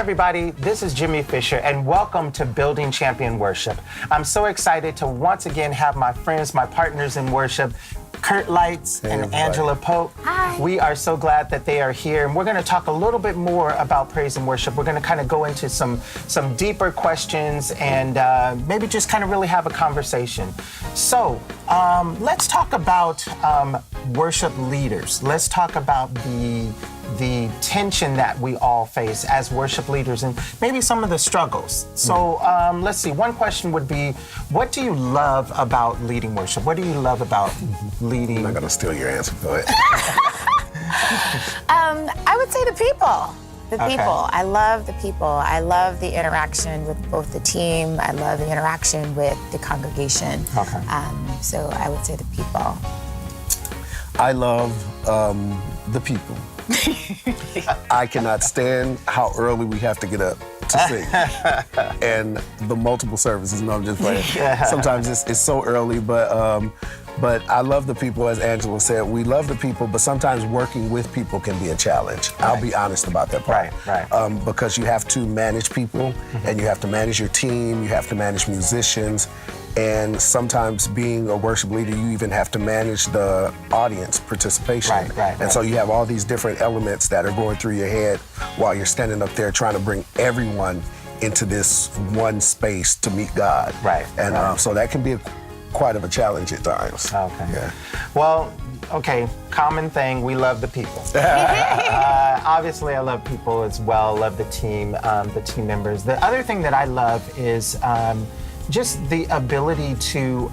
everybody, this is Jimmy Fisher, and welcome to Building Champion Worship. I'm so excited to once again have my friends, my partners in worship, Kurt Lykes and Angela Polk. Hi. We are so glad that they are here, and we're going to talk a little bit more about praise and worship. We're going to kind of go into some deeper questions and maybe just kind of really have a conversation. So let's talk about worship leaders. Let's talk about the tension that we all face as worship leaders and maybe some of the struggles. So let's see, one question would be, what do you love about leading worship? What do you love about leading? I'm not gonna steal your answer, go ahead. I would say the people. The Okay. people. I love the people. I love the interaction with both the team. I love the interaction with the congregation. Okay. So I would say the people. I love the people. I cannot stand how early we have to get up to sing. And the multiple services, no, I'm just playing. Sometimes it's so early, but I love the people, as Angela said. We love the people, but sometimes working with people can be a challenge. Right. I'll be honest about that part. Right. Because you have to manage people, and you have to manage your team, you have to manage musicians, and sometimes being a worship leader, you even have to manage the audience participation. And so you have all these different elements that are going through your head while you're standing up there trying to bring everyone into this one space to meet God. And so that can be quite of a challenge at times. Okay. Yeah. Well, okay, common thing, we love the people. Obviously, I love people as well, love the team members. The other thing that I love is just the ability to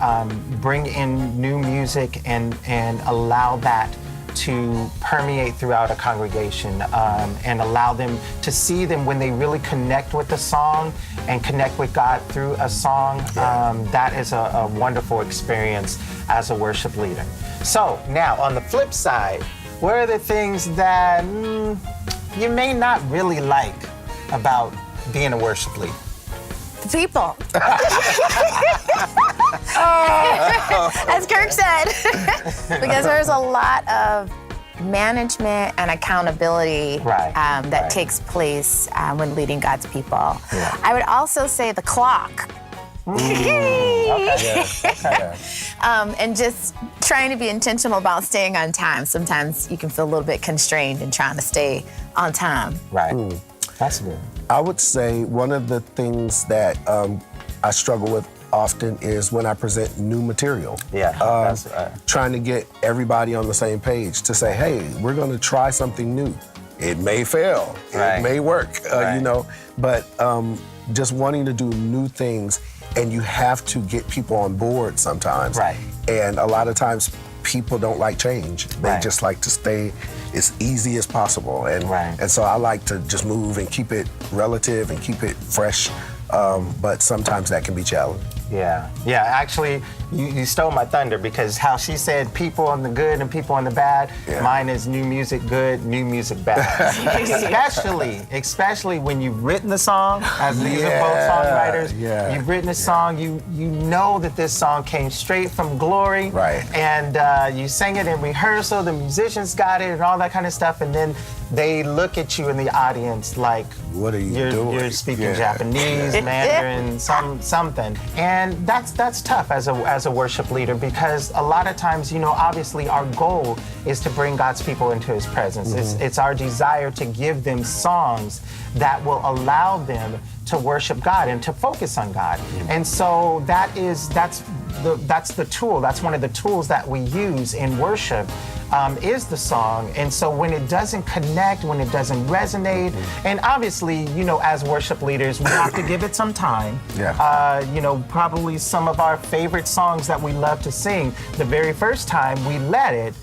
bring in new music and allow that to permeate throughout a congregation and allow them to see them when they really connect with the song and connect with God through a song. That is a wonderful experience as a worship leader. So now on the flip side, what are the things that you may not really like about being a worship leader? The people. As Kirk said. Because there's a lot of management and accountability that takes place when leading God's people. I would also say the clock. And just trying to be intentional about staying on time. Sometimes you can feel a little bit constrained in trying to stay on time. That's good. I would say one of the things that I struggle with often is when I present new material. Trying to get everybody on the same page to say, hey, we're going to try something new. It may fail, it may work, you know, but just wanting to do new things, and you have to get people on board sometimes. And a lot of times people don't like change. They just like to stay as easy as possible. And so I like to just move and keep it relative and keep it fresh. But sometimes that can be challenging. Actually, you stole my thunder, because how she said people on the good and people on the bad, mine is new music good, new music bad. especially when you've written the song, as these are both songwriters, you've written a song, you know that this song came straight from glory, and you sang it in rehearsal, the musicians got it and all that kind of stuff, and then they look at you in the audience like, what are you doing? You're speaking Japanese, Mandarin, something. And that's tough as a worship leader, because a lot of times, you know, obviously our goal is to bring God's people into His presence. It's our desire to give them songs that will allow them to worship God and to focus on God. And so that's the tool. That's one of the tools that we use in worship. Is the song. And so when it doesn't connect, when it doesn't resonate, and obviously, you know, as worship leaders, we have to give it some time. You know, probably some of our favorite songs that we love to sing, the very first time we let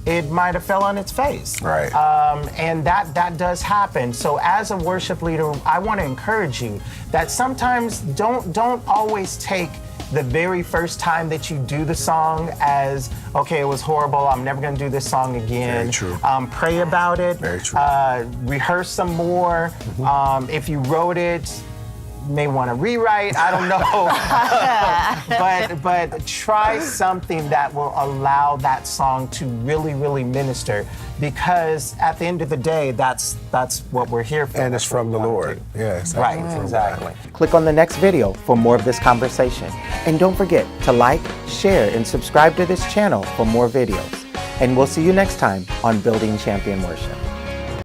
it might have fell on its face. And that does happen. So as a worship leader, I want to encourage you that sometimes don't always take the very first time that you do the song as, okay, it was horrible, I'm never gonna do this song again. Very true. Pray about it. Very true. Rehearse some more. If you wrote it, may want to rewrite. I don't know. but try something that will allow that song to really, really minister, because at the end of the day, that's what we're here for. And it's from the Lord. Yes. Right, exactly. Click on the next video for more of this conversation. And don't forget to like, share, and subscribe to this channel for more videos. And we'll see you next time on Building Champion Worship.